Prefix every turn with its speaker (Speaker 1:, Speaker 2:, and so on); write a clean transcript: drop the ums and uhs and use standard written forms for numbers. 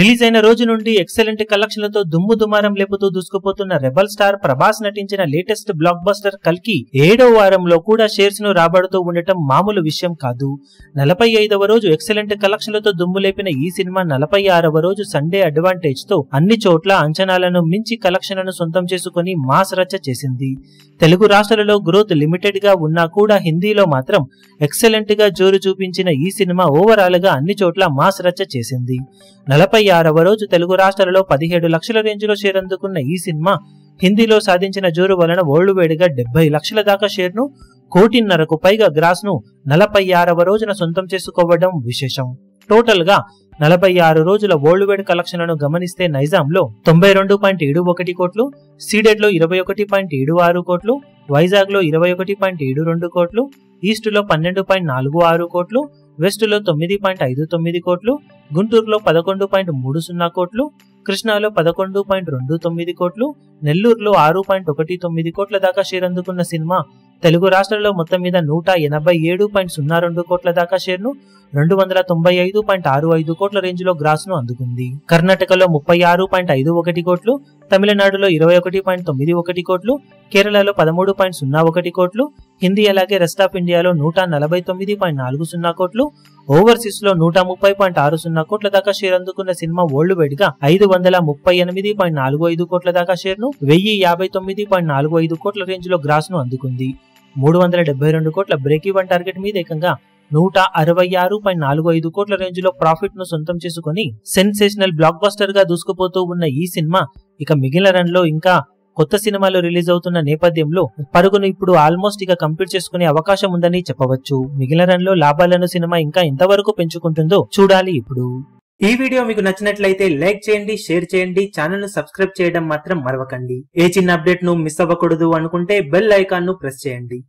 Speaker 1: Release అయిన రోజు నుండి ఎక్సలెంట్ కలెక్షన్లతో దుమ్ము దుమారం లేపుతూ దూసుకుపోతున్న రెబల్ స్టార్ ప్రభాస్ నటించిన లేటెస్ట్ బ్లాక్ బస్టర్ కల్కి 7వ వారంలో కూడా షేర్స్ ను రాబడుతూ ఉండటం మామూలు విషయం కాదు. 45వ రోజు ఎక్సలెంట్ కలెక్షన్లతో దుమ్ము లేపిన ఈ సినిమా 46వ రోజు సండే అడ్వాంటేజ్ తో అన్ని చోట్ల అంచనాలను మించి కలెక్షన్లను సొంతం చేసుకుని మాస్ రచ్చ చేసింది. తెలుగు రాష్ట్రాలలో గ్రోత్ లిమిటెడ్ గా ఉన్నా కూడా హిందీలో మాత్రం ఎక్సలెంట్ గా జోరు చూపించిన ఈ సినిమా ఓవరాల్ గా అన్ని చోట్ల మాస్ రచ్చ చేసింది. 46వ రోజు తెలుగు రాష్ట్రాలలో 17 లక్షల రేంజ్ లో షేర్ అందుకున్న ఈ సినిమా హిందీలో సాధించిన జోరు వలన వరల్డ్ వైడ్ గా 70 లక్షల దాకా షేర్ ను, 1.5 కోటికు పైగా గ్రాస్ ను 46వ రోజున సొంతం చేసుకోవడం విశేషం. టోటల్ గా 46 రోజుల వరల్డ్ వైడ్ కలెక్షన్లను గమనిస్తే నైజాంలో 92.71 కోట్లు, సీడెడ్ లో 21.76 కోట్లు, వైజాగ్ లో 21.72 కోట్లు, ఈస్ట్ లో 12.46 కోట్లు, వెస్ట్ లో 9.59 కోట్లు, గుంటూరులో 11.30 కోట్లు, కృష్ణాలో 11.29 కోట్లు, నెల్లూరులో 6.19 కోట్ల దాకా షేర్ అందుకున్న సినిమా తెలుగు రాష్ట్రాల్లో మొత్తం మీద 187.02 కోట్ల దాకా షేర్ ను, 295.65 కోట్ల రేంజ్ లో గ్రాస్ ను అందుకుంది. కర్ణాటకలో 36.51 కోట్లు, తమిళనాడులో 21.91 కోట్లు, కేరళలో 13.01 కోట్లు, హిందీ అలాగే రెస్ట్ ఆఫ్ ఇండియాలో 149.40 కోట్లు, ఓవర్సీస్ లో 130.60 కోట్ల దాకా షేర్ అందుకున్న సినిమా వరల్డ్ వైడ్ గా 538.45 కోట్ల దాకా షేర్ ను, 1059.45 కోట్ల రేంజ్ లో గ్రాస్ ను అందుకుంది. 372 కోట్ల బ్రేక్ ఈవెన్ టార్గెట్ మీద ఏకంగా 166.45 కోట్ల రేంజ్ లో ప్రాఫిట్ ను సొంతం చేసుకుని సెన్సేషనల్ బ్లాక్ బస్టర్ గా దూసుకుపోతూ ఉన్న ఈ సినిమా ఇక మిగిలిన రన్ లో ఇంకా కొత్త సినిమాలు రిలీజ్ అవుతున్న నేపథ్యంలో పరుగును ఇప్పుడు ఆల్మోస్ట్ ఇక కంప్లీట్ చేసుకునే అవకాశం ఉందని చెప్పవచ్చు. మిగిలిన రన్ లో లాభాలను సినిమా ఇంకా ఎంతవరకు పెంచుకుంటుందో చూడాలి. ఇప్పుడు ఈ వీడియో మీకు నచ్చినట్లయితే లైక్ చేయండి, షేర్ చేయండి, ఛానల్ ను సబ్స్క్రైబ్ చేయడం మాత్రం మరవకండి. ఏ చిన్న అప్డేట్ ను మిస్ అవ్వకూడదు అనుకుంటే బెల్ ఐకాన్ ను ప్రెస్ చేయండి.